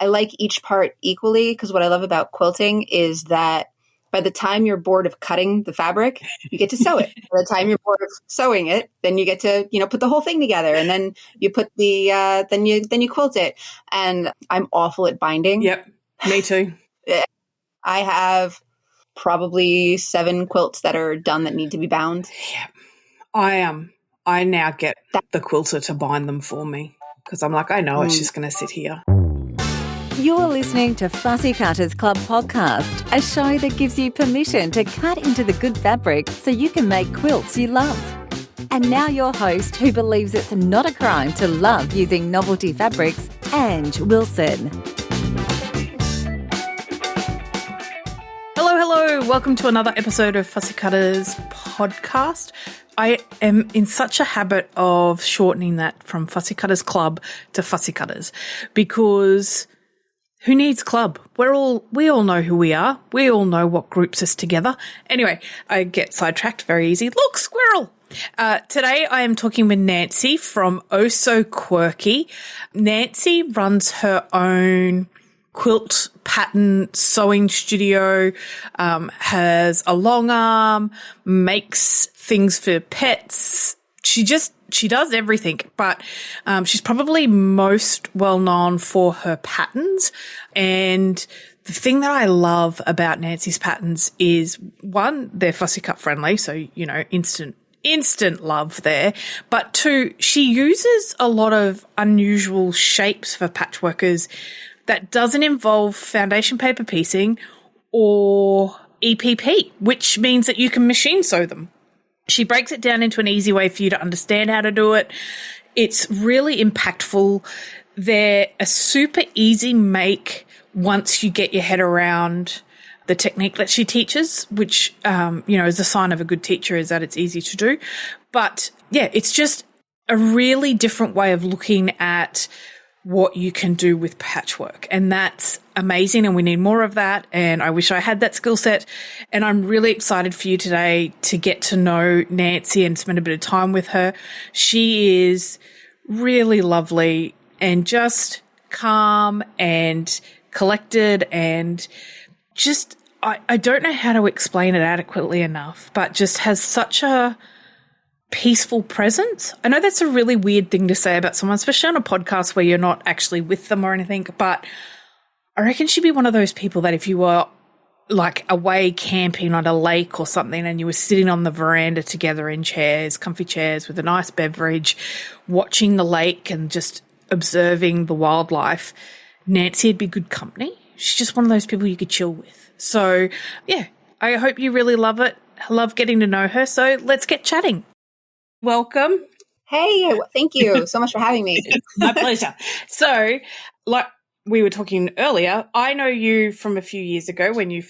I like each part equally, because what I love about quilting is that by the time you're bored of cutting the fabric, you get to sew it. By the time you're bored of sewing it, then you get to, put the whole thing together, and then you put the, then you quilt it. And I'm awful at binding. Yep, me too. I have probably 7 quilts that are done that need to be bound. Yeah, I now get the quilter to bind them for me, because I'm like, I know it's just going to sit here. You're listening to Fussy Cutters Club podcast, a show that gives you permission to cut into the good fabric so you can make quilts you love. And now your host, who believes it's not a crime to love using novelty fabrics, Ange Wilson. Hello. Welcome to another episode of Fussy Cutters podcast. I am in such a habit of shortening that from Fussy Cutters Club to Fussy Cutters, because who needs club? We all know who we are. We all know what groups us together. Anyway, I get sidetracked very easy. Look, squirrel! Today I am talking with Nancy from Oh So Quirky. Nancy runs her own quilt pattern sewing studio, has a long arm, makes things for pets. She does everything, but she's probably most well known for her patterns. And the thing that I love about Nancy's patterns is, one, they're fussy cut friendly, so, instant love there. But two, she uses a lot of unusual shapes for patchworkers that doesn't involve foundation paper piecing or EPP, which means that you can machine sew them. She breaks it down into an easy way for you to understand how to do it. It's really impactful. They're a super easy make once you get your head around the technique that she teaches, which, is a sign of a good teacher, is that it's easy to do. But yeah, it's just a really different way of looking at what you can do with patchwork. And that's amazing. And we need more of that. And I wish I had that skill set. And I'm really excited for you today to get to know Nancy and spend a bit of time with her. She is really lovely and just calm and collected, and just, I don't know how to explain it adequately enough, but just has such a peaceful presence. I know that's a really weird thing to say about someone, especially on a podcast where you're not actually with them or anything, but I reckon she'd be one of those people that if you were like away camping on a lake or something and you were sitting on the veranda together in chairs, comfy chairs with a nice beverage, watching the lake and just observing the wildlife, Nancy would be good company. She's just one of those people you could chill with. So yeah, I hope you really love it. I love getting to know her. So let's get chatting. Welcome. Hey, thank you so much for having me. My pleasure. So, like we were talking earlier, I know you from a few years ago when you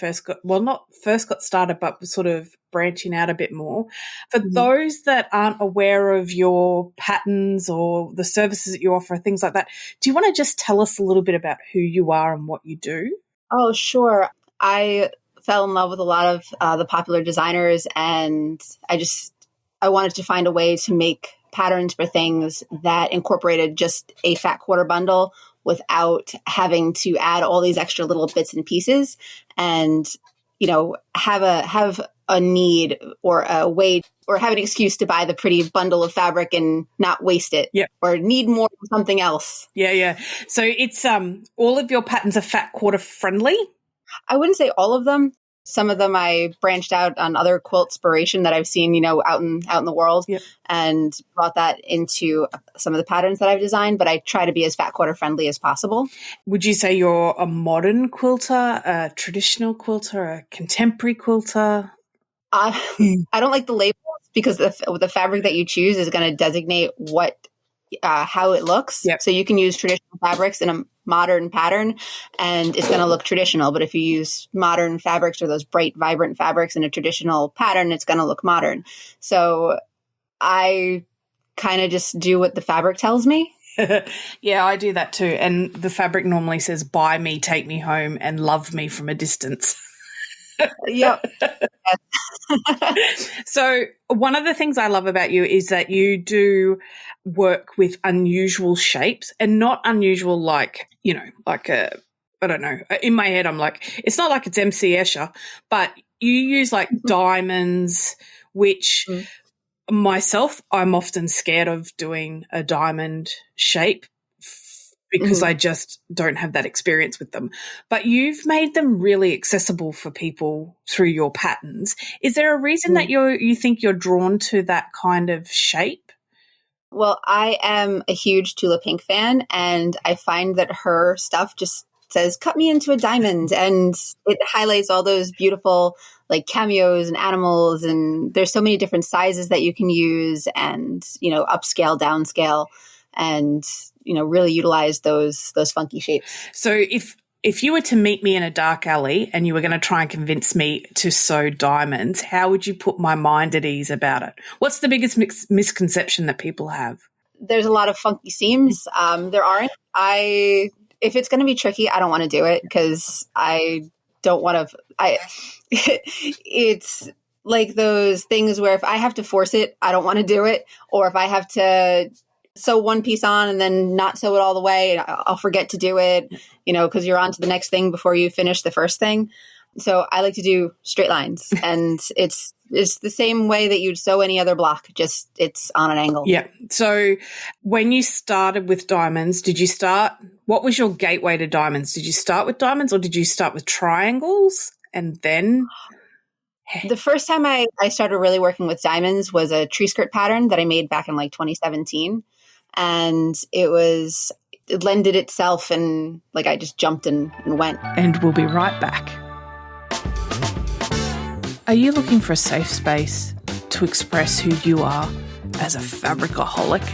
not first got started, but sort of branching out a bit more. For those that aren't aware of your patterns or the services that you offer, things like that, do you want to just tell us a little bit about who you are and what you do? Oh, sure. I fell in love with a lot of the popular designers, and I wanted to find a way to make patterns for things that incorporated just a fat quarter bundle without having to add all these extra little bits and pieces, and, have a need or a way or have an excuse to buy the pretty bundle of fabric and not waste it. Yep. Or need more of something else. Yeah. So it's all of your patterns are fat quarter friendly? I wouldn't say all of them. Some of them I branched out on other quilt inspiration that I've seen, out in the world, and brought that into some of the patterns that I've designed. But I try to be as fat quarter friendly as possible. Would you say you're a modern quilter, a traditional quilter, a contemporary quilter? I don't like the labels, because the fabric that you choose is going to designate how it looks. Yep. So you can use traditional fabrics in a modern pattern and it's going to look traditional. But if you use modern fabrics or those bright, vibrant fabrics in a traditional pattern, it's going to look modern. So I kind of just do what the fabric tells me. Yeah, I do that too. And the fabric normally says, buy me, take me home, and love me from a distance. Yep. So one of the things I love about you is that you do work with unusual shapes, and not unusual like, like I don't know. In my head, I'm like, it's not like it's MC Escher, but you use like diamonds, which myself, I'm often scared of doing a diamond shape because I just don't have that experience with them. But you've made them really accessible for people through your patterns. Is there a reason that you think you're drawn to that kind of shape? Well, I am a huge Tula Pink fan, and I find that her stuff just says, cut me into a diamond, and it highlights all those beautiful like cameos and animals, and there's so many different sizes that you can use, and, upscale, downscale, and, really utilize those funky shapes. So if you were to meet me in a dark alley and you were going to try and convince me to sew diamonds, how would you put my mind at ease about it? What's the biggest misconception that people have? There's a lot of funky seams. There aren't. If it's going to be tricky, I don't want to do it because I don't want to. It's like those things where if I have to force it, I don't want to do it. Or if I have to sew one piece on and then not sew it all the way, I'll forget to do it, because you're on to the next thing before you finish the first thing. So I like to do straight lines, and it's the same way that you'd sew any other block, just it's on an angle. Yeah. So when you started with diamonds, what was your gateway to diamonds? Did you start with diamonds or did you start with triangles and then? The first time I started really working with diamonds was a tree skirt pattern that I made back in like 2017. And it lended itself, and like I just jumped and went. And we'll be right back. Are you looking for a safe space to express who you are as a fabricaholic?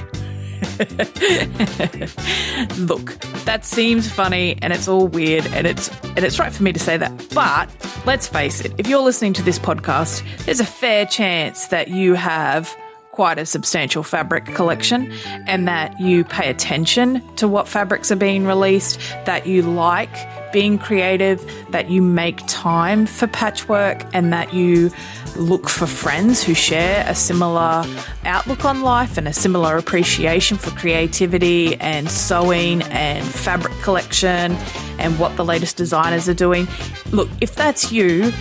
Look, that seems funny and it's all weird and it's right for me to say that. But let's face it, if you're listening to this podcast, there's a fair chance that you have quite a substantial fabric collection and that you pay attention to what fabrics are being released, that you like being creative, that you make time for patchwork, and that you look for friends who share a similar outlook on life and a similar appreciation for creativity and sewing and fabric collection and what the latest designers are doing. Look, if that's you,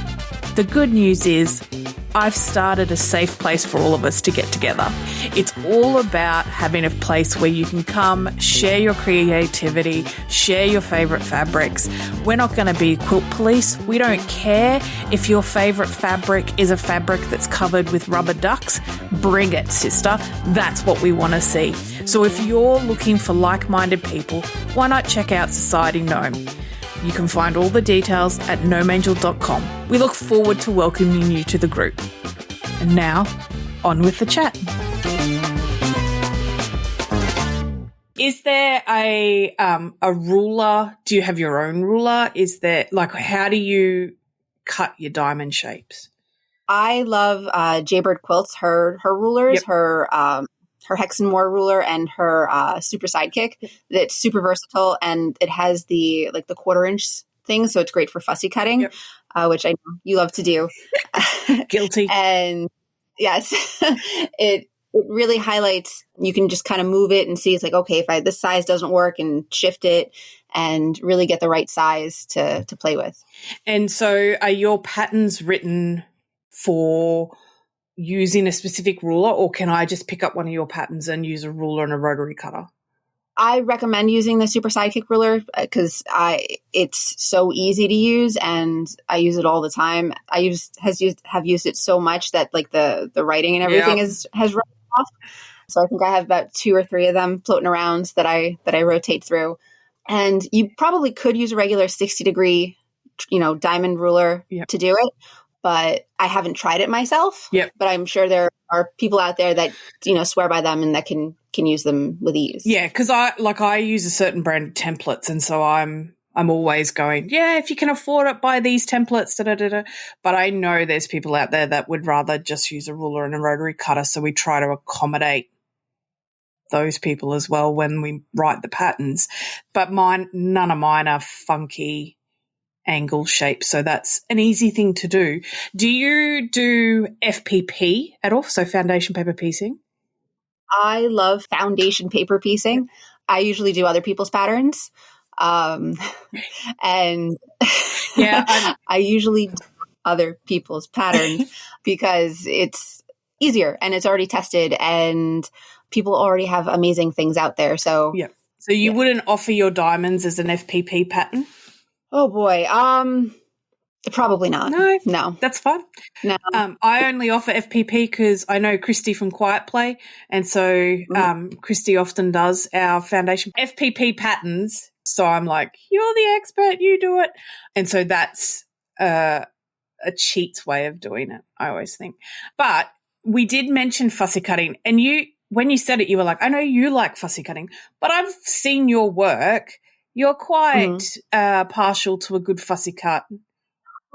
the good news is I've started a safe place for all of us to get together. It's all about having a place where you can come, share your creativity, share your favourite fabrics. We're not going to be quilt police. We don't care if your favourite fabric is a fabric that's covered with rubber ducks. Bring it, sister. That's what we want to see. So if you're looking for like-minded people, why not check out Society Gnome? You can find all the details at gnomeangel.com. We look forward to welcoming you to the group. And now, on with the chat. Is there a ruler? Do you have your own ruler? Is there, how do you cut your diamond shapes? I love Jaybird Quilts, her rulers, her Hexenmoor ruler, and her super sidekick. That's super versatile, and it has the 1/4-inch thing, so it's great for fussy cutting, which I know you love to do. Guilty. And yes, it really highlights. You can just kind of move it and see. It's like, okay, if this size doesn't work, and shift it and really get the right size to play with. And so, are your patterns written for using a specific ruler, or can I just pick up one of your patterns and use a ruler and a rotary cutter? I recommend using the super sidekick ruler because it's so easy to use, and I use it all the time. Have used it so much that the writing and everything has run off. So I think I have about 2 or 3 of them floating around that I rotate through. And you probably could use a regular 60-degree, diamond ruler to do it. But I haven't tried it myself. Yep. But I'm sure there are people out there that, swear by them and that can use them with ease. Yeah, because I use a certain brand of templates, and so I'm always going, if you can afford it, buy these templates, da-da-da-da. But I know there's people out there that would rather just use a ruler and a rotary cutter, so we try to accommodate those people as well when we write the patterns. But none of mine are funky angle shape. So that's an easy thing to do. Do you do FPP at all? So foundation paper piecing? I love foundation paper piecing. I usually do other people's patterns. And Yeah, I usually do other people's patterns because it's easier and it's already tested and people already have amazing things out there. So yeah. So you wouldn't offer your diamonds as an FPP pattern? Oh boy. Probably not. No. That's fine. No. I only offer FPP because I know Christy from Quiet Play, and so Christy often does our foundation FPP patterns. So I'm like, you're the expert, you do it. And so that's a cheat's way of doing it, I always think. But we did mention fussy cutting, and when you said it, you were like, I know you like fussy cutting, but I've seen your work. You're quite partial to a good fussy cut.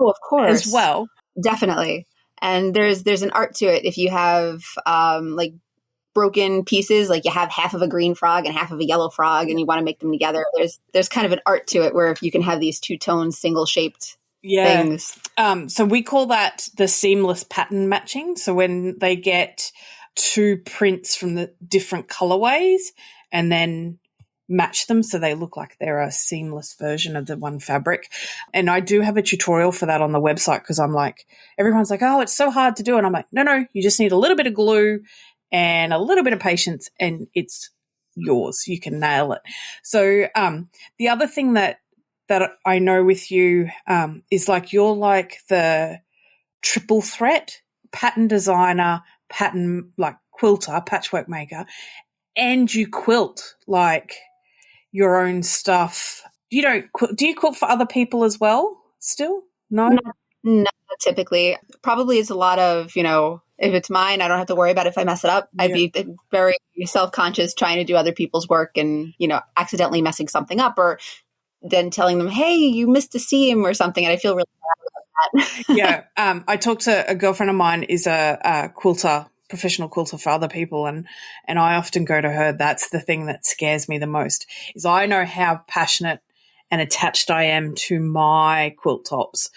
Oh, of course. As well. Definitely. And there's an art to it. If you have like broken pieces, like you have half of a green frog and half of a yellow frog and you want to make them together, there's kind of an art to it where if you can have these two-tone single shaped things. So we call that the seamless pattern matching. So when they get two prints from the different colorways and then match them so they look like they're a seamless version of the one fabric. And I do have a tutorial for that on the website because I'm like, everyone's like, oh, it's so hard to do. And I'm like, no, you just need a little bit of glue and a little bit of patience and it's yours. You can nail it. So the other thing that I know with you is like you're like the triple threat pattern designer, pattern like quilter, patchwork maker, and you quilt like your own stuff. Do you quilt for other people as well still? No? Not typically. Probably it's a lot of, if it's mine, I don't have to worry about if I mess it up. I'd be very self-conscious trying to do other people's work and, accidentally messing something up or then telling them, hey, you missed a seam or something. And I feel really bad about that. I talked to a girlfriend of mine is a quilter, professional quilter for other people, and I often go to her. That's the thing that scares me the most is I know how passionate and attached I am to my quilt tops.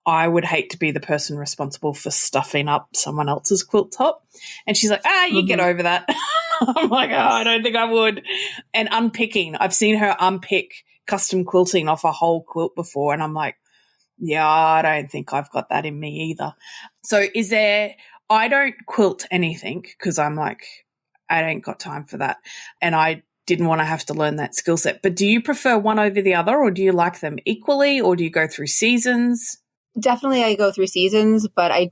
I would hate to be the person responsible for stuffing up someone else's quilt top. And she's like, you get over that. I'm like, I don't think I would. And unpicking, I've seen her unpick custom quilting off a whole quilt before, and I'm like, I don't think I've got that in me either. So I don't quilt anything because I'm like, I ain't got time for that. And I didn't want to have to learn that skill set. But do you prefer one over the other or do you like them equally or do you go through seasons? Definitely I go through seasons, but I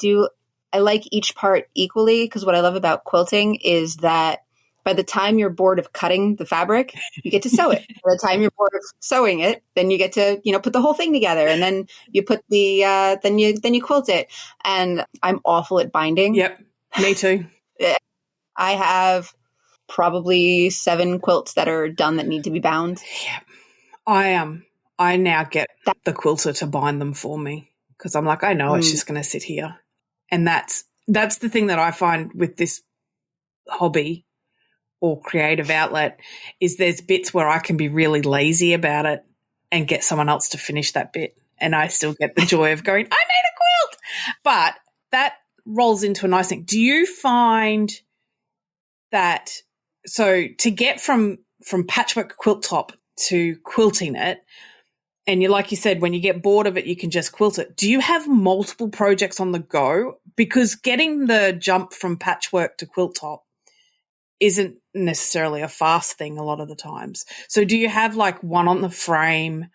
like each part equally because what I love about quilting is that by the time you're bored of cutting the fabric, you get to sew it. By the time you're bored of sewing it, then you get to, put the whole thing together and then you put then you quilt it. And I'm awful at binding. Yep. Me too. I have probably 7 quilts that are done that need to be bound. Yeah. I now get the quilter to bind them for me because I'm like, I know it's just going to sit here. And that's the thing that I find with this hobby or creative outlet is there's bits where I can be really lazy about it and get someone else to finish that bit. And I still get the joy of going, I made a quilt. But that rolls into a nice thing. Do you find that, so to get from patchwork quilt top to quilting it, and like you said, when you get bored of it, you can just quilt it. Do you have multiple projects on the go? Because getting the jump from patchwork to quilt top isn't necessarily a fast thing a lot of the times. So do you have like one on the frame,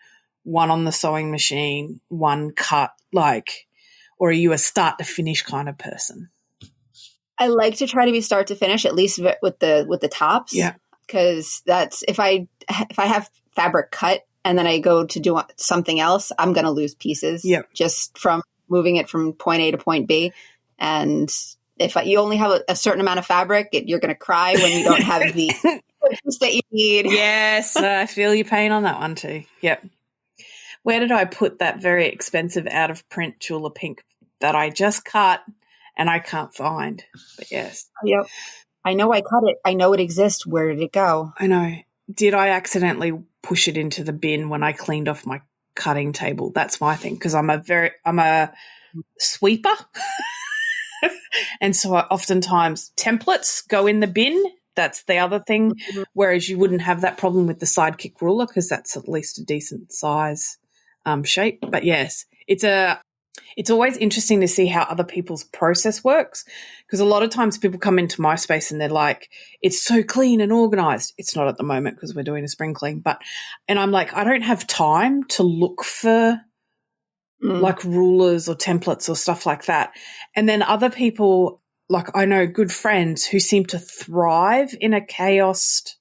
one on the sewing machine, one cut, or are you a start to finish kind of person? I like to try to be start to finish, at least with the tops. Yeah. Because that's if I have fabric cut and then I go to do something else, I'm going to lose pieces just from moving it from point A to point B. And if you only have a certain amount of fabric, you're going to cry when you don't have the piece that you need. Yes, I feel your pain on that one too. Yep. Where did I put that very expensive out of print Tula Pink that I just cut and I can't find? But yes. Yep. I know I cut it. I know it exists. Where did it go? I know. Did I accidentally push it into the bin when I cleaned off my cutting table. That's my thing because I'm a sweeper. And so oftentimes templates go in the bin. That's the other thing, whereas you wouldn't have that problem with the sidekick ruler because that's at least a decent size shape. But yes, it's always interesting to see how other people's process works because a lot of times people come into my space and they're like, it's so clean and organized. It's not at the moment because we're doing a spring clean. And I'm like, I don't have time to look for like rulers or templates or stuff like that. And then other people, like I know good friends who seem to thrive in a chaosed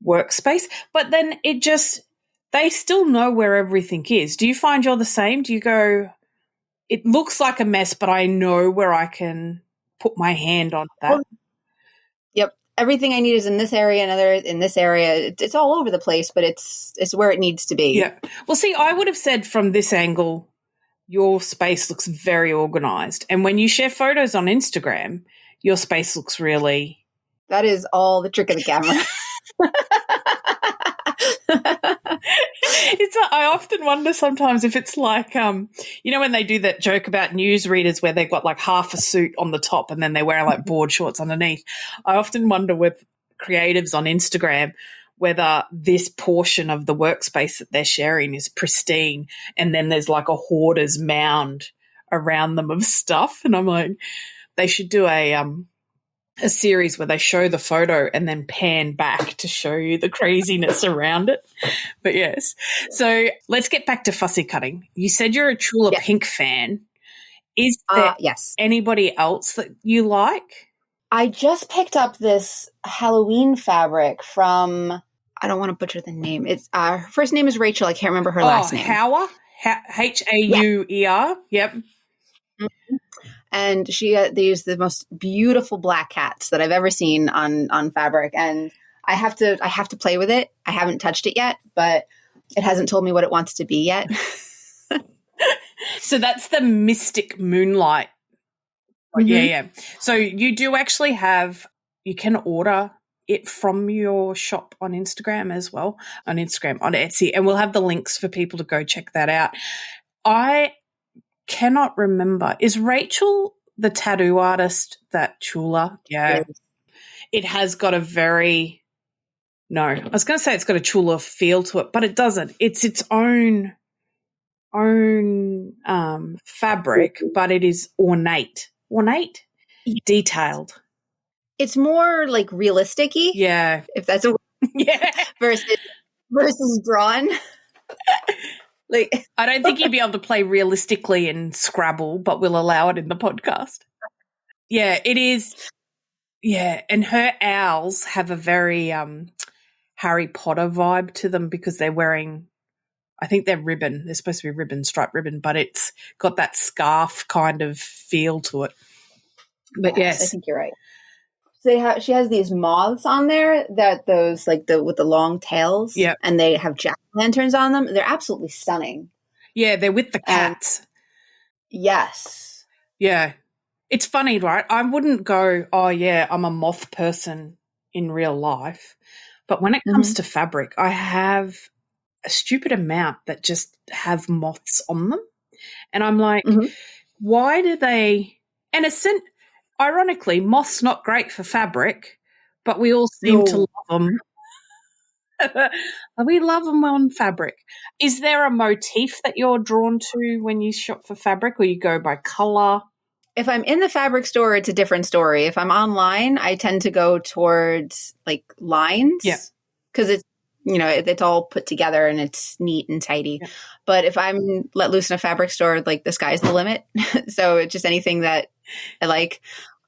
workspace, but then they still know where everything is. Do you find you're the same? Do you go, it looks like a mess, but I know where I can put my hand on that? Well, yep. Everything I need is in this area, another in this area. It's all over the place, but it's where it needs to be. Yeah. Well, see, I would have said from this angle, your space looks very organized. And when you share photos on Instagram, your space looks really... That is all the trick of the camera. I often wonder sometimes if it's like, when they do that joke about newsreaders where they've got like half a suit on the top and then they wear like board shorts underneath. I often wonder with creatives on Instagram whether this portion of the workspace that they're sharing is pristine and then there's like a hoarder's mound around them of stuff. And I'm like, they should do a series where they show the photo and then pan back to show you the craziness around it. But yes. So let's get back to fussy cutting. You said you're a Chula Pink fan. Is there anybody else that you like? I just picked up this Halloween fabric from, I don't want to butcher the name. It's her first name is Rachel. I can't remember her last name. Hauer? Hauer. Yep. Mm-hmm. And they use the most beautiful black cats that I've ever seen on fabric. And I have to play with it. I haven't touched it yet, but it hasn't told me what it wants to be yet. So that's the Mystic Moonlight. Mm-hmm. Yeah. So you do actually you can order it from your shop on Instagram as well, on Etsy, and we'll have the links for people to go check that out. I cannot remember. Is Rachel the tattoo artist that Chula? Yeah. Yes. It has got a very – no, I was going to say it's got a Chula feel to it, but it doesn't. It's its own fabric, but it is ornate, detailed. It's more like realistic-y. Yeah. If that's a word. versus drawn. Like, I don't think you'd be able to play realistically in Scrabble, but we'll allow it in the podcast. Yeah, it is. Yeah, and her owls have a very Harry Potter vibe to them because they're wearing, I think they're ribbon. They're supposed to be striped ribbon, but it's got that scarf kind of feel to it. But yes. I think you're right. So she has these moths on there with the long tails. Yeah. And they have jack-o'-lanterns on them. They're absolutely stunning. Yeah, they're with the cats. Yes. Yeah. It's funny, right? I wouldn't go, oh, yeah, I'm a moth person in real life. But when it comes to fabric, I have a stupid amount that just have moths on them. And I'm like, why do they – and ironically, moth's not great for fabric, but we all seem to love them. We love them on fabric. Is there a motif that you're drawn to when you shop for fabric or you go by colour? If I'm in the fabric store, it's a different story. If I'm online, I tend to go towards like lines. Yeah. Because it's, it's all put together and it's neat and tidy. Yeah. But if I'm let loose in a fabric store, like the sky's the limit. So it's just anything that I like.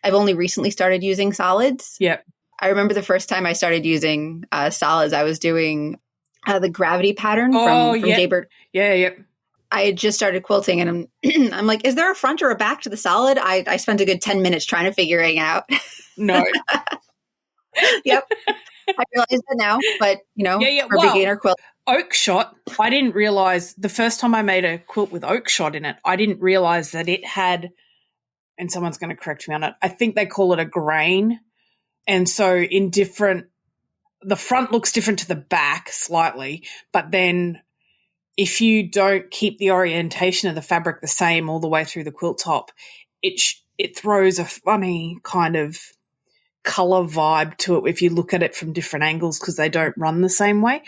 I've only recently started using solids. Yep. I remember the first time I started using solids, I was doing the gravity pattern from Jaybird. Yeah, yep. I had just started quilting and I'm like, is there a front or a back to the solid? I spent a good 10 minutes trying to figure it out. No. Yep. I realize that now, but, for beginner quilt. Oak shot, I didn't realize the first time I made a quilt with oak shot in it, I didn't realize that it had, and someone's going to correct me on it, I think they call it a grain. And so the front looks different to the back slightly, but then if you don't keep the orientation of the fabric the same all the way through the quilt top, it throws a funny kind of color vibe to it if you look at it from different angles because they don't run the same way.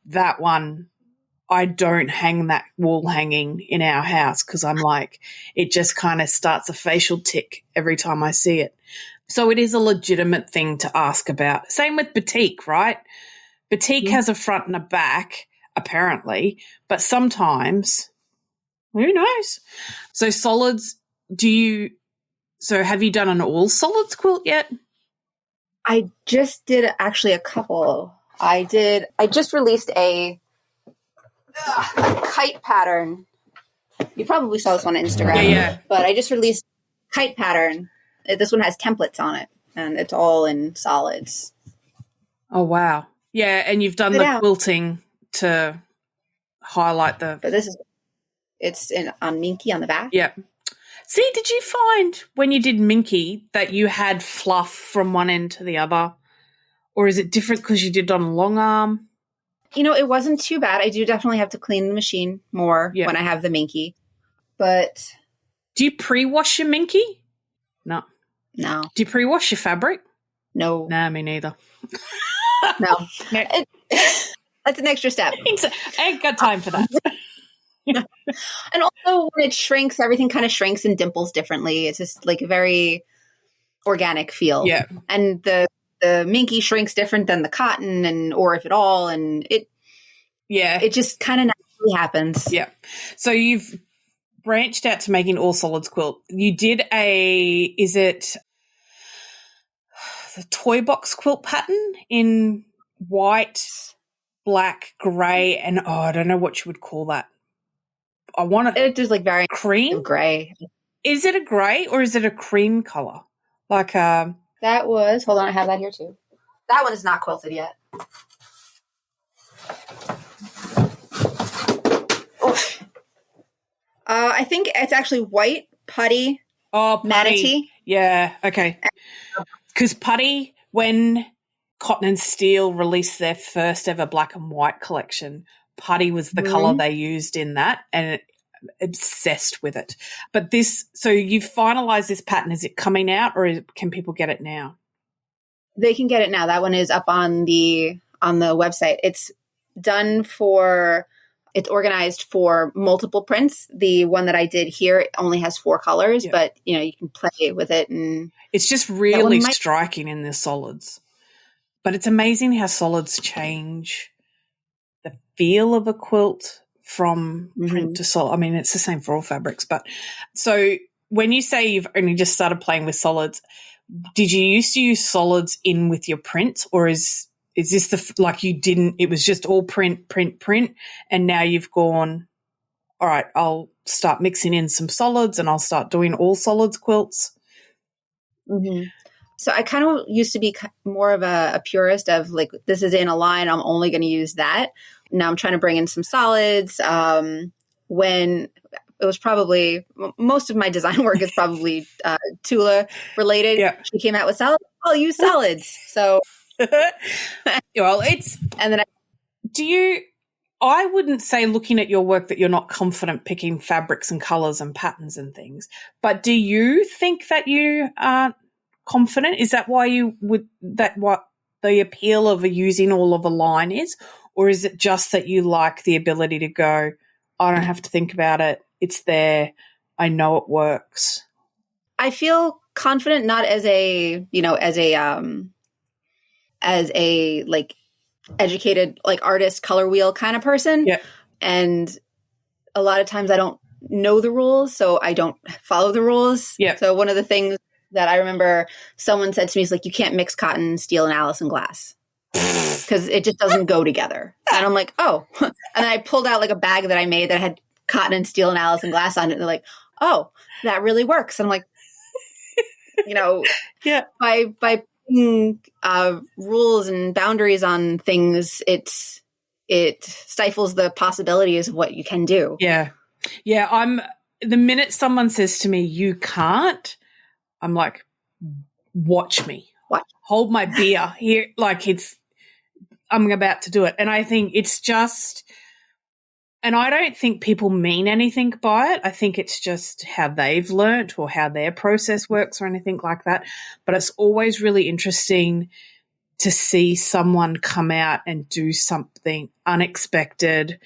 That one, I don't hang that wall hanging in our house because I'm like, it just kind of starts a facial tick every time I see it. So it is a legitimate thing to ask about. Same with batik, right? Batik has a front and a back, apparently, but sometimes, who knows? So solids, have you done an all solids quilt yet? I just did actually a couple. I just released a kite pattern. You probably saw this one on Instagram. Yeah. But I just released a kite pattern. This one has templates on it, and it's all in solids. Oh, wow. Yeah, and you've done the quilting to highlight the... But it's on Minky on the back. Yeah. See, did you find when you did Minky that you had fluff from one end to the other? Or is it different because you did it on a long arm? It wasn't too bad. I do definitely have to clean the machine more when I have the Minky. But... Do you pre-wash your Minky? No. No. Do you pre-wash your fabric? No. Nah, me neither. No. That's an extra step. I ain't got time for that. And also when it shrinks, everything kind of shrinks and dimples differently. It's just like a very organic feel. Yeah. And the Minky shrinks different than the cotton or if at all. And it just kind of naturally happens. Yeah. So you've branched out to making all solids quilt. You did is it the toy box quilt pattern in white, black, grey, and I don't know what you would call that. There's like very cream grey. Is it a grey or is it a cream colour? Like that was. Hold on, I have that here too. That one is not quilted yet. Oof. I think it's actually white putty. Oh, putty. Manatee. Yeah. Okay. Because putty, when Cotton and Steel released their first ever black and white collection, putty was the colour they used in that, and obsessed with it. But so you've finalised this pattern. Is it coming out, or can people get it now? They can get it now. That one is up on the website. It's done it's organized for multiple prints. The one that I did here only has 4 colors, but you can play with it, and it's just really striking in the solids. But it's amazing how solids change the feel of a quilt from print to solid. I mean, it's the same for all fabrics. But so when you say you've only just started playing with solids, did you used to use solids in with your prints, or is this like you didn't? It was just all print, and now you've gone, all right, I'll start mixing in some solids and I'll start doing all solids quilts. Mm-hmm. So I kind of used to be more of a purist of like, this is in a line, I'm only going to use that. Now I'm trying to bring in some solids. When it was probably, most of my design work is probably Tula related. Yeah. She came out with solids. I'll use solids. So, well, I wouldn't say looking at your work that you're not confident picking fabrics and colors and patterns and things, but do you think that you aren't confident? Is that why what the appeal of using all of a line is? Or is it just that you like the ability to go, I don't have to think about it, it's there, I know it works? I feel confident not as a like educated like artist color wheel kind of person. Yeah. And a lot of times I don't know the rules, so I don't follow the rules. Yeah. So one of the things that I remember someone said to me is like, you can't mix cotton, steel, and Alice in glass because it just doesn't go together. And I'm like, oh. And then I pulled out like a bag that I made that had cotton and steel and Alice in glass on it. And they're like, oh, that really works. And I'm like, yeah. By putting rules and boundaries on things, it stifles the possibilities of what you can do. Yeah. Yeah. The minute someone says to me, you can't, I'm like, watch me. What? Hold my beer here. Like I'm about to do it. And I think it's just And I don't think people mean anything by it. I think it's just how they've learnt or how their process works or anything like that. But it's always really interesting to see someone come out and do something unexpected,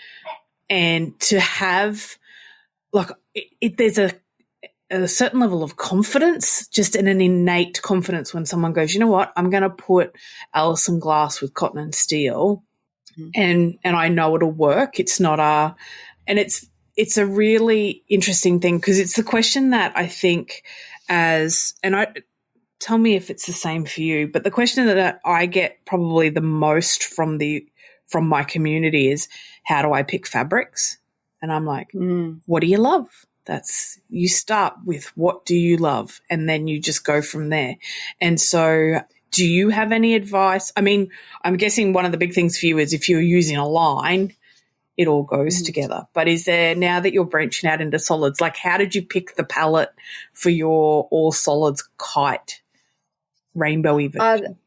and to have like there's a certain level of confidence, just an innate confidence when someone goes, you know what, I'm going to put Alison glass with cotton and steel. And I know it'll work. It's not and it's a really interesting thing, because it's the question that I think tell me if it's the same for you, but the question that I get probably the most from my community is, how do I pick fabrics? And I'm like, what do you love? You start with what do you love, and then you just go from there. And so, do you have any advice? I mean, I'm guessing one of the big things for you is if you're using a line, it all goes together. But is there, now that you're branching out into solids, like how did you pick the palette for your all solids kite rainbowy version?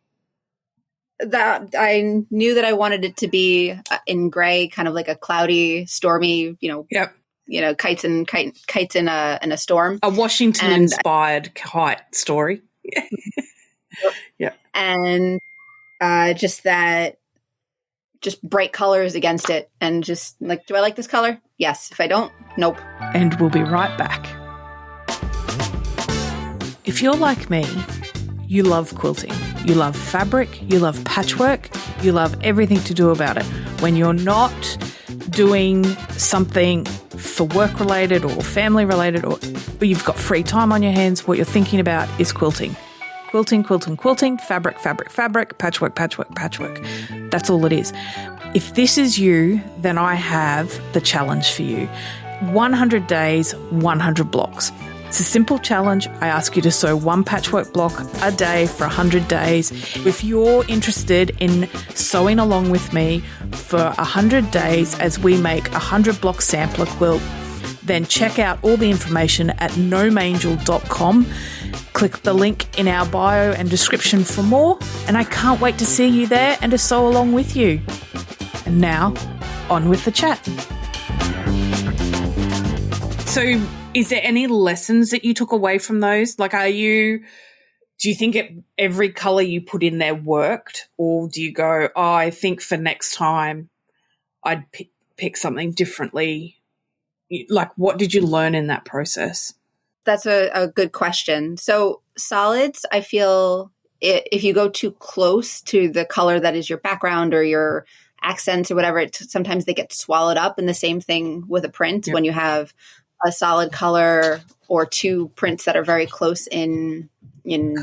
That I knew that I wanted it to be in gray, kind of like a cloudy, stormy, Yep. Kites in a storm. A Washington-inspired kite story. Yeah. And just bright colors against it, and just like, do I like this color? Yes. If I don't, nope. And we'll be right back. If you're like me, you love quilting. You love fabric. You love patchwork. You love everything to do about it. When you're not doing something for work related or family related, or you've got free time on your hands, what you're thinking about is quilting. Quilting, fabric, patchwork. That's all it is. If this is you, then I have the challenge for you. 100 days, 100 blocks. It's a simple challenge. I ask you to sew one patchwork block a day for 100 days. If you're interested in sewing along with me for 100 days as we make a 100 block sampler quilt, then check out all the information at gnomeangel.com. Click the link in our bio and description for more, and I can't wait to see you there and to sew along with you. And now, on with the chat. So, is there any lessons that you took away from those? Like, do you think every colour you put in there worked, or do you go, oh, I think for next time I'd pick something differently? Like, what did you learn in that process? That's a good question. So solids, I feel if you go too close to the color that is your background or your accents or whatever, sometimes they get swallowed up. And the same thing with a print. When you have a solid color or two prints that are very close in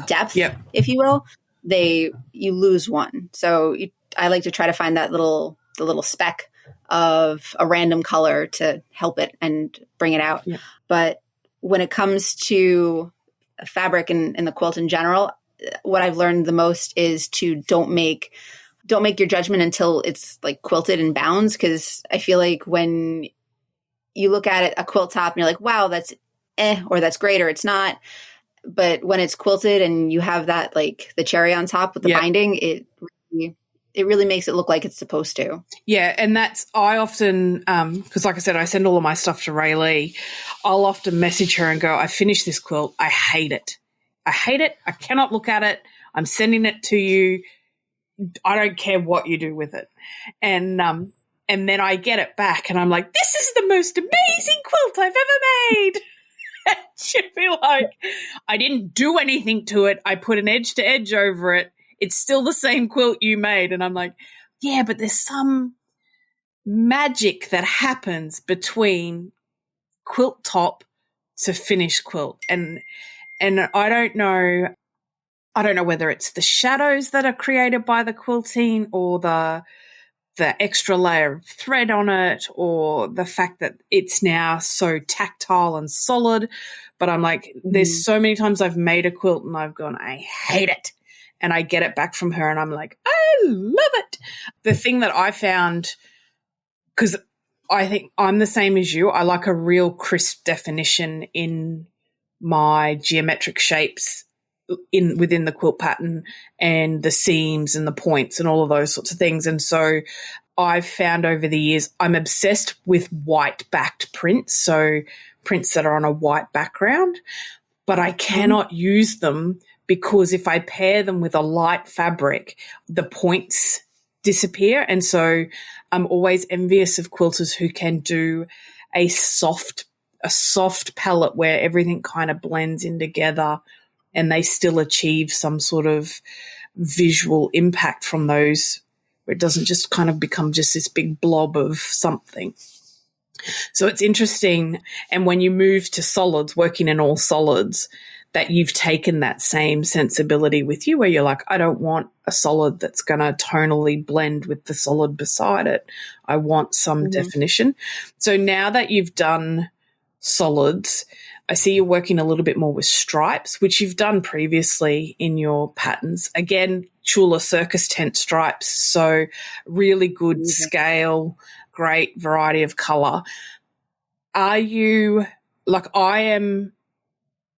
depth, if you will, you lose one. So I like to try to find the little speck of a random color to help it and bring it out. But when it comes to fabric and the quilt in general, what I've learned the most is to don't make your judgment until it's like quilted and bounds. Because I feel like when you look at it, a quilt top, and you're like, wow, that's or that's great, or it's not. But when it's quilted and you have that, like the cherry on top with the binding, it really makes it look like it's supposed to. Yeah, and I often, because like I said, I send all of my stuff to Rayleigh. I'll often message her and go, I finished this quilt. I hate it. I cannot look at it. I'm sending it to you. I don't care what you do with it. And then I get it back and I'm like, this is the most amazing quilt I've ever made. She'd be like, I didn't do anything to it. I put an edge to edge over it. It's still the same quilt you made. And I'm like, yeah, but there's some magic that happens between quilt top to finished quilt. And I don't know whether it's the shadows that are created by the quilting or the extra layer of thread on it, or the fact that it's now so tactile and solid. But I'm like, there's so many times I've made a quilt and I've gone, I hate it. And I get it back from her and I'm like, I love it. The thing that I found, because I think I'm the same as you, I like a real crisp definition in my geometric shapes within the quilt pattern and the seams and the points and all of those sorts of things. And so I've found over the years, I'm obsessed with white-backed prints, so prints that are on a white background, but I cannot use them because if I pair them with a light fabric, the points disappear. And so I'm always envious of quilters who can do a soft palette where everything kind of blends in together and they still achieve some sort of visual impact from those, where it doesn't just kind of become just this big blob of something. So it's interesting. And when you move to solids, working in all solids, that you've taken that same sensibility with you where you're like, I don't want a solid that's going to tonally blend with the solid beside it. I want some definition. So now that you've done solids, I see you're working a little bit more with stripes, which you've done previously in your patterns. Again, Chula circus tent stripes, so really good scale, great variety of colour. Are you, like I am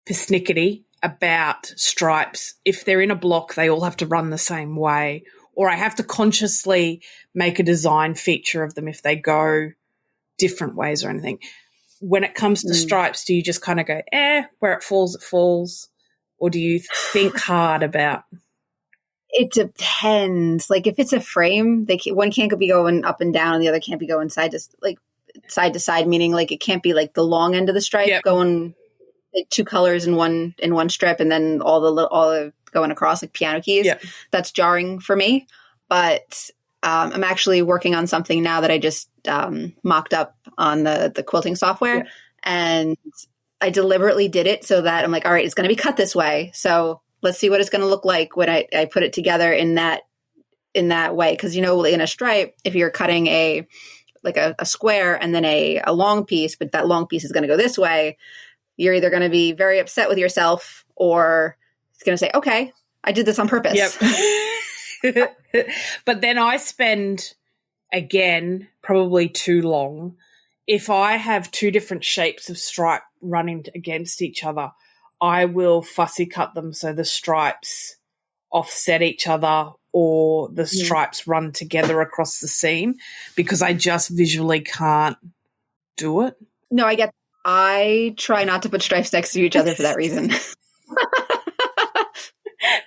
persnickety about stripes. If they're in a block, they all have to run the same way, or I have to consciously make a design feature of them if they go different ways or anything. When it comes to stripes, do you just kind of go, where it falls, or do you think hard about? It depends. Like if it's a frame, one can't be going up and down, and the other can't be going side to side. Meaning like it can't be like the long end of the stripe going like two colors in one strip, and then all the going across like piano keys. Yep. That's jarring for me. But I'm actually working on something now that I just mocked up on the quilting software, and I deliberately did it so that I'm like, all right, it's going to be cut this way. So let's see what it's going to look like when I put it together in that way. Because, you know, in a stripe, if you're cutting a square and then a long piece, but that long piece is going to go this way, you're either going to be very upset with yourself or it's going to say, okay, I did this on purpose. Yep. But then I spend, again, probably too long. If I have two different shapes of stripe running against each other, I will fussy cut them so the stripes offset each other or the stripes run together across the seam, because I just visually can't do it. No, I try not to put stripes next to each other for that reason.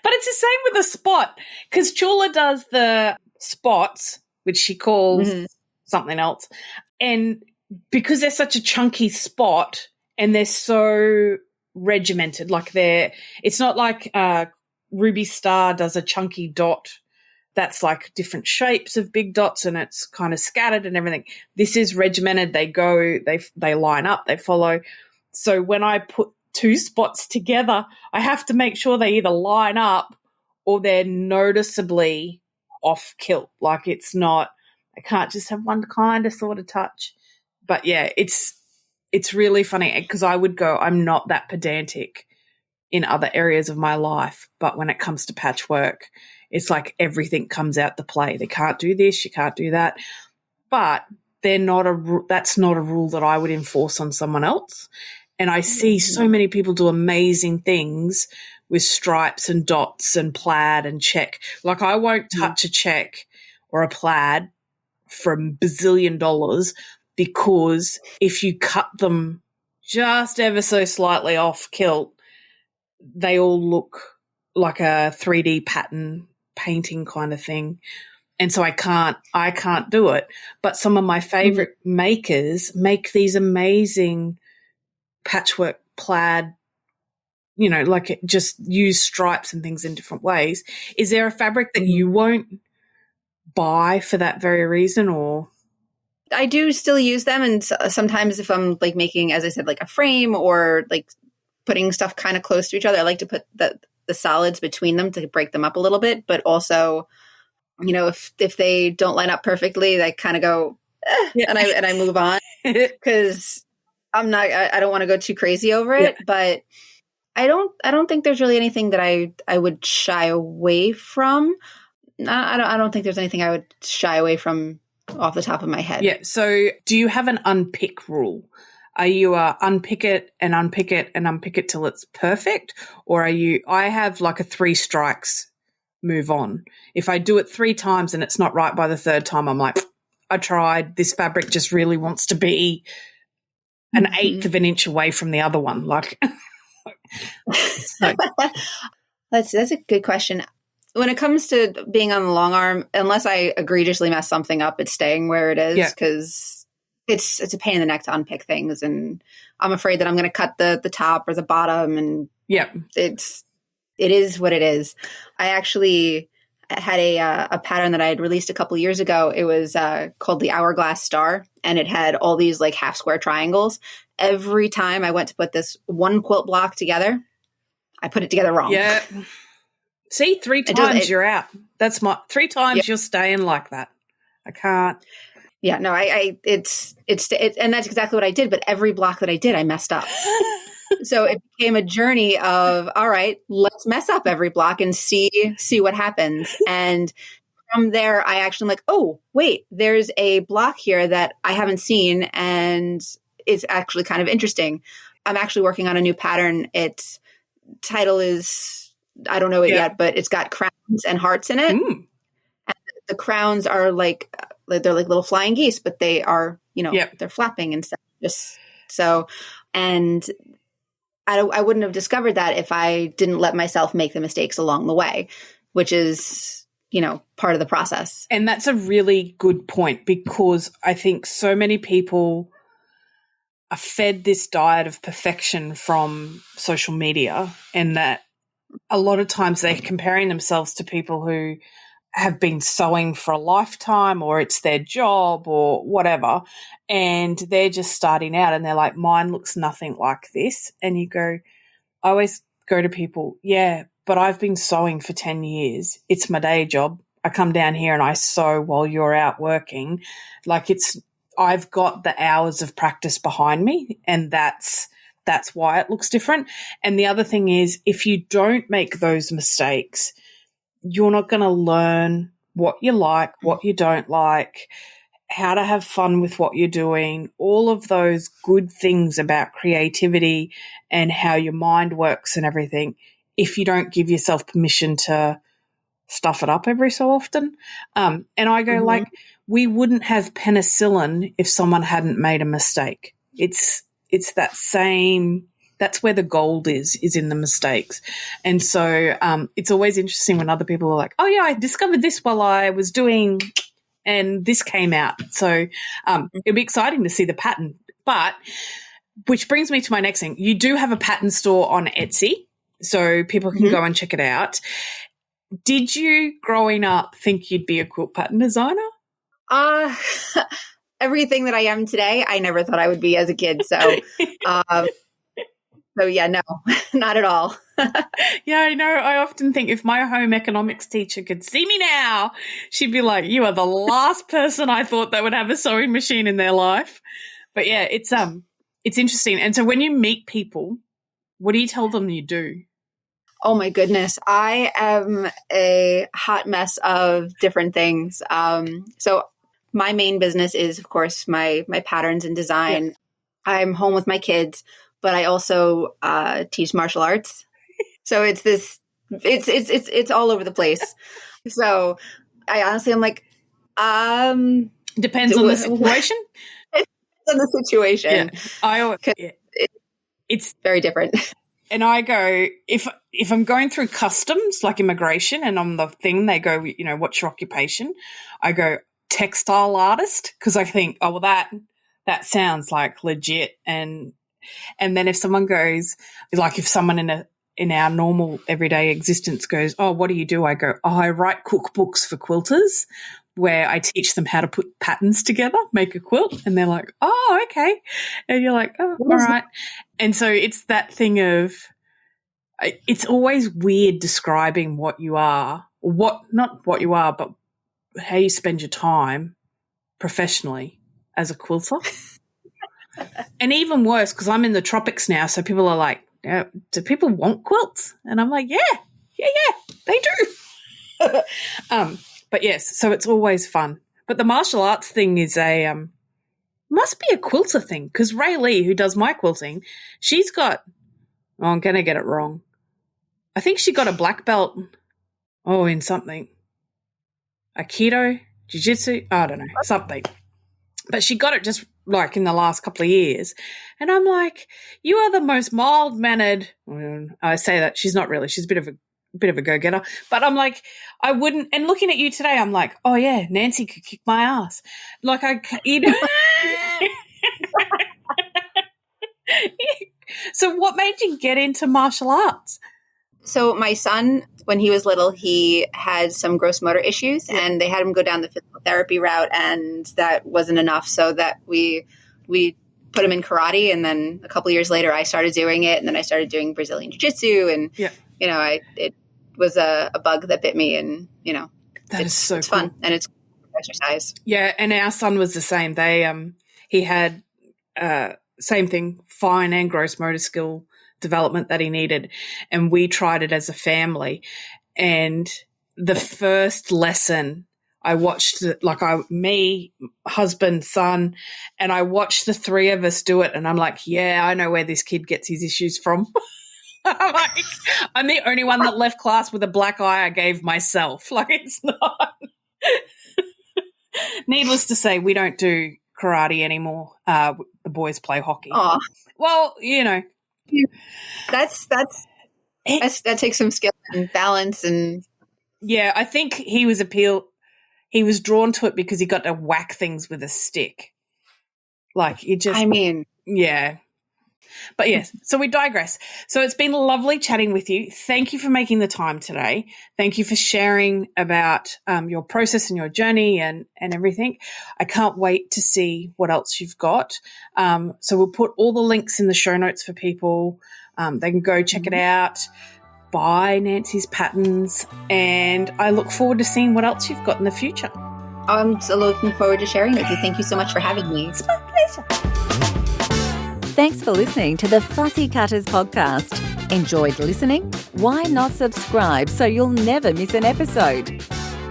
But it's the same with the spot, because Chula does the spots, which she calls something else. And because they're such a chunky spot and they're so regimented, like it's not like Ruby Star does a chunky dot that's like different shapes of big dots and it's kind of scattered and everything. This is regimented. They line up, they follow. So when I put two spots together, I have to make sure they either line up or they're noticeably off kilt. Like I can't just have one kind of sort of touch. But yeah, it's really funny because I would go, I'm not that pedantic in other areas of my life, but when it comes to patchwork, it's like everything comes out to play. They can't do this, you can't do that. But that's not a rule that I would enforce on someone else. And I see so many people do amazing things with stripes and dots and plaid and check. Like I won't touch a check or a plaid for $1 bazillion, because if you cut them just ever so slightly off kilt, they all look like a 3D pattern painting kind of thing. And so I can't do it. But some of my favorite makers make these amazing patchwork plaid, you know, like just use stripes and things in different ways. Is there a fabric that you won't buy for that very reason? Or I do still use them, and sometimes if I'm like making, as I said, like a frame or like putting stuff kind of close to each other, I like to put the solids between them to break them up a little bit. But also, you know, if they don't line up perfectly, I kind of go and I move on, because I don't want to go too crazy over it. But I don't think there's really anything that I would shy away from. I don't think there's anything I would shy away from off the top of my head. Yeah. So do you have an unpick rule? Are you unpick it and unpick it and unpick it till it's perfect? Or I have like a 3 strikes, move on. If I do it 3 times and it's not right by the 3rd time, I'm like, I tried, this fabric just really wants to be an eighth of an inch away from the other one. Like, so. That's a good question. When it comes to being on the long arm, unless I egregiously mess something up, it's staying where it is because it's a pain in the neck to unpick things, and I'm afraid that I'm going to cut the top or the bottom, and it is what it is. I actually had a pattern that I had released a couple years ago. It was called the Hourglass Star, and it had all these like half square triangles. Every time I went to put this one quilt block together, I put it together wrong. Yeah. See, 3 times you're out. That's 3 times you're staying like that. I can't. Yeah, no, it's and that's exactly what I did. But every block that I did, I messed up. So it became a journey of, all right, let's mess up every block and see what happens. And from there, I actually am like, oh, wait, there's a block here that I haven't seen, and it's actually kind of interesting. I'm actually working on a new pattern. Its title is, I don't know it yet, but it's got crowns and hearts in it. And the crowns are like, they're like little flying geese, but they are, they're flapping and stuff. Just so, and I wouldn't have discovered that if I didn't let myself make the mistakes along the way, which is, part of the process. And that's a really good point, because I think so many people are fed this diet of perfection from social media, and that a lot of times they're comparing themselves to people who have been sewing for a lifetime, or it's their job or whatever, and they're just starting out and they're like, mine looks nothing like this. And you go, I always go to people, yeah, but I've been sewing for 10 years. It's my day job. I come down here and I sew while you're out working. Like, I've got the hours of practice behind me, and that's why it looks different. And the other thing is, if you don't make those mistakes, you're not going to learn what you like, what you don't like, how to have fun with what you're doing, all of those good things about creativity and how your mind works and everything, if you don't give yourself permission to stuff it up every so often. And I go, like, we wouldn't have penicillin if someone hadn't made a mistake. It's that same, that's where the gold is in the mistakes. And so it's always interesting when other people are like, oh, yeah, I discovered this while I was doing, and this came out. So it'll be exciting to see the pattern. But which brings me to my next thing. You do have a pattern store on Etsy, so people can go and check it out. Did you, growing up, think you'd be a quilt pattern designer? Everything that I am today, I never thought I would be as a kid. So, so yeah, no, not at all. Yeah, I know. I often think if my home economics teacher could see me now, she'd be like, you are the last person I thought that would have a sewing machine in their life. But yeah, it's interesting. And so when you meet people, what do you tell them you do? Oh my goodness. I am a hot mess of different things. So my main business is, of course, my patterns and design. Yeah. I'm home with my kids, but I also teach martial arts. So it's all over the place. So I honestly, I'm like, depends on the situation. It depends on the situation. Yeah. It's very different. And I go, if I'm going through customs, like immigration, and on the thing they go, what's your occupation? I go, textile artist, because I think, oh, well, that sounds like legit. And then if someone goes, like if someone in our normal everyday existence goes, oh, what do you do? I go, oh, I write cookbooks for quilters where I teach them how to put patterns together, make a quilt. And they're like, oh, okay. And you're like, oh, all right. And so it's that thing of, it's always weird describing what you are, not what you are, but how you spend your time professionally as a quilter. And even worse, because I'm in the tropics now, so people are like, do people want quilts? And I'm like, yeah, they do. But yes, so it's always fun. But the martial arts thing is must be a quilter thing, because Ray Lee, who does my quilting, she's got, I'm going to get it wrong. I think she got a black belt, in something. Aikido, jiu-jitsu, I don't know, something. But she got it just like in the last couple of years. And I'm like, you are the most mild-mannered. I say that she's not really. She's a bit of a go-getter. But I'm like, I wouldn't. And looking at you today, I'm like, oh, yeah, Nancy could kick my ass. Like, So what made you get into martial arts? So my son, when he was little, he had some gross motor issues, and they had him go down the physical therapy route, and that wasn't enough. So that we put him in karate, and then a couple of years later, I started doing it, and then I started doing Brazilian jiu-jitsu, and it was a bug that bit me, and it's cool. fun and it's exercise. Yeah, and our son was the same. He had same thing, fine and gross motor skill development that he needed, and we tried it as a family. And the first lesson I watched, me, husband, son, and I watched the three of us do it, and I'm like, yeah, I know where this kid gets his issues from. I'm the only one that left class with a black eye I gave myself. Like, it's not. Needless to say, we don't do karate anymore. The boys play hockey. Aw. Well, that takes some skill and balance, and yeah, I think he was drawn to it because he got to whack things with a stick. Like, yeah. But yes, so we digress. So it's been lovely chatting with you. Thank you for making the time today. Thank you for sharing about your process and your journey and everything. I can't wait to see what else you've got. So we'll put all the links in the show notes for people. They can go check it out, buy Nancy's patterns, and I look forward to seeing what else you've got in the future. I'm so looking forward to sharing with you. Thank you so much for having me. It's my pleasure. Thanks for listening to the Fussy Cutters podcast. Enjoyed listening? Why not subscribe so you'll never miss an episode?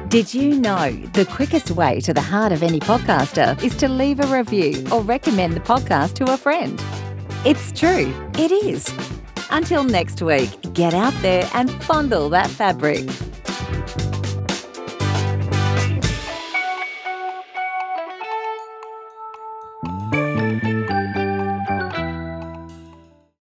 Did you know the quickest way to the heart of any podcaster is to leave a review or recommend the podcast to a friend? It's true, it is. Until next week, get out there and fondle that fabric.